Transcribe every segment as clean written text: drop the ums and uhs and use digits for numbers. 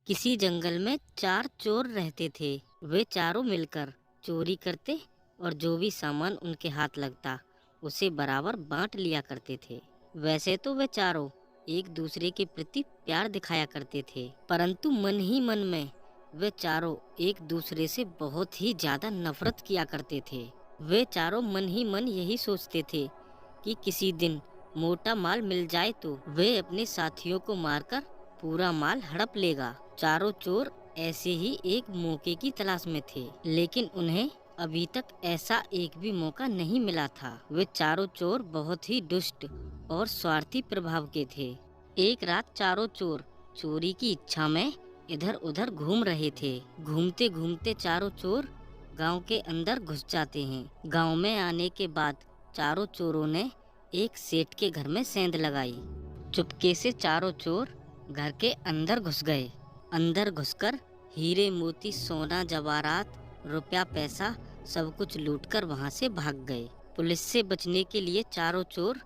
किसी जंगल में 4 चोर रहते थे। वे चारों मिलकर चोरी करते और जो भी सामान उनके हाथ लगता उसे बराबर बांट लिया करते थे। वैसे तो वे चारों एक दूसरे के प्रति प्यार दिखाया करते थे, परंतु मन ही मन में वे चारों एक दूसरे से बहुत ही ज्यादा नफरत किया करते थे। वे चारों मन ही मन यही सोचते थे कि किसी दिन मोटा माल मिल जाए तो वे अपने साथियों को मारकर पूरा माल हड़प लेगा। चारों चोर ऐसे ही एक मौके की तलाश में थे, लेकिन उन्हें अभी तक ऐसा एक भी मौका नहीं मिला था। वे चारों चोर बहुत ही दुष्ट और स्वार्थी प्रभाव के थे। एक रात चारों चोर चोरी की इच्छा में इधर उधर घूम रहे थे। घूमते घूमते चारों चोर गांव के अंदर घुस जाते हैं। गांव में आने के बाद चारों चोरों ने एक सेठ के घर में सेंध लगाई। चुपके से चारों चोर घर के अंदर घुस गए। अंदर घुसकर हीरे मोती सोना जवाहरात रुपया पैसा सब कुछ लूटकर वहां से भाग गए। पुलिस से बचने के लिए चारों चोर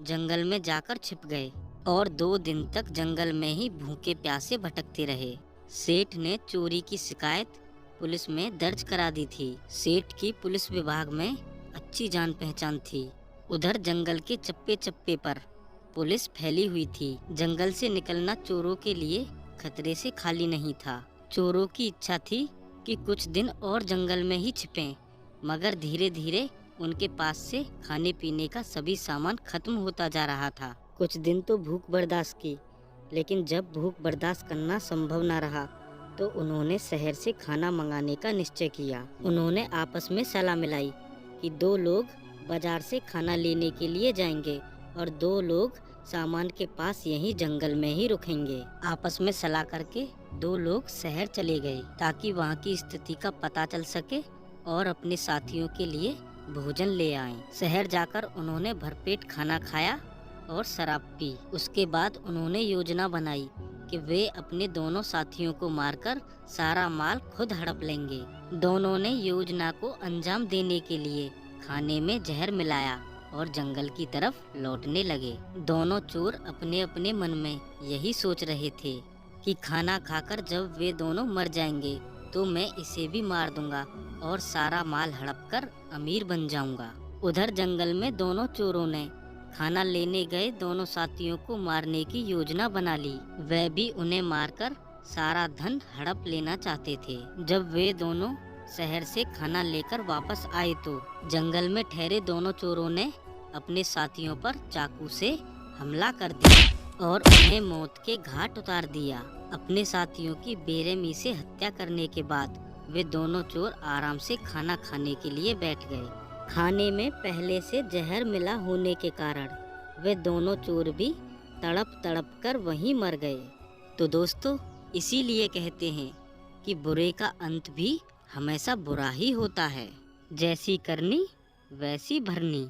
जंगल में जाकर छिप गए और 2 दिन तक जंगल में ही भूखे प्यासे भटकते रहे। सेठ ने चोरी की शिकायत पुलिस में दर्ज करा दी थी। सेठ की पुलिस विभाग में अच्छी जान पहचान थी। उधर जंगल के चप्पे चप्पे पर पुलिस फैली हुई थी। जंगल से निकलना चोरों के लिए खतरे से खाली नहीं था। चोरों की इच्छा थी कि कुछ दिन और जंगल में ही छिपें, मगर धीरे धीरे उनके पास से खाने पीने का सभी सामान खत्म होता जा रहा था। कुछ दिन तो भूख बर्दाश्त की, लेकिन जब भूख बर्दाश्त करना संभव न रहा तो उन्होंने शहर से खाना मंगाने का निश्चय किया। उन्होंने आपस में सलाह मिलाई कि 2 लोग बाजार से खाना लेने के लिए जाएंगे और 2 लोग सामान के पास यहीं जंगल में ही रुकेंगे। आपस में सलाह करके 2 लोग शहर चले गए ताकि वहाँ की स्थिति का पता चल सके और अपने साथियों के लिए भोजन ले आएं। शहर जाकर उन्होंने भरपेट खाना खाया और शराब पी। उसके बाद उन्होंने योजना बनाई कि वे अपने दोनों साथियों को मारकर सारा माल खुद हड़प लेंगे। दोनों ने योजना को अंजाम देने के लिए खाने में जहर मिलाया और जंगल की तरफ लौटने लगे। दोनों चोर अपने अपने मन में यही सोच रहे थे कि खाना खाकर जब वे दोनों मर जाएंगे तो मैं इसे भी मार दूंगा और सारा माल हड़प कर अमीर बन जाऊंगा। उधर जंगल में दोनों चोरों ने खाना लेने गए दोनों साथियों को मारने की योजना बना ली। वे भी उन्हें मारकर सारा धन हड़प लेना चाहते थे। जब वे दोनों शहर से खाना लेकर वापस आए तो जंगल में ठहरे दोनों चोरों ने अपने साथियों पर चाकू से हमला कर दिया और उन्हें मौत के घाट उतार दिया। अपने साथियों की बेरहमी से हत्या करने के बाद वे दोनों चोर आराम से खाना खाने के लिए बैठ गए। खाने में पहले से जहर मिला होने के कारण वे दोनों चोर भी तड़प तड़प कर वहीं मर गए। तो दोस्तों, इसीलिए कहते हैं कि बुरे का अंत भी हमेशा बुरा ही होता है। जैसी करनी वैसी भरनी।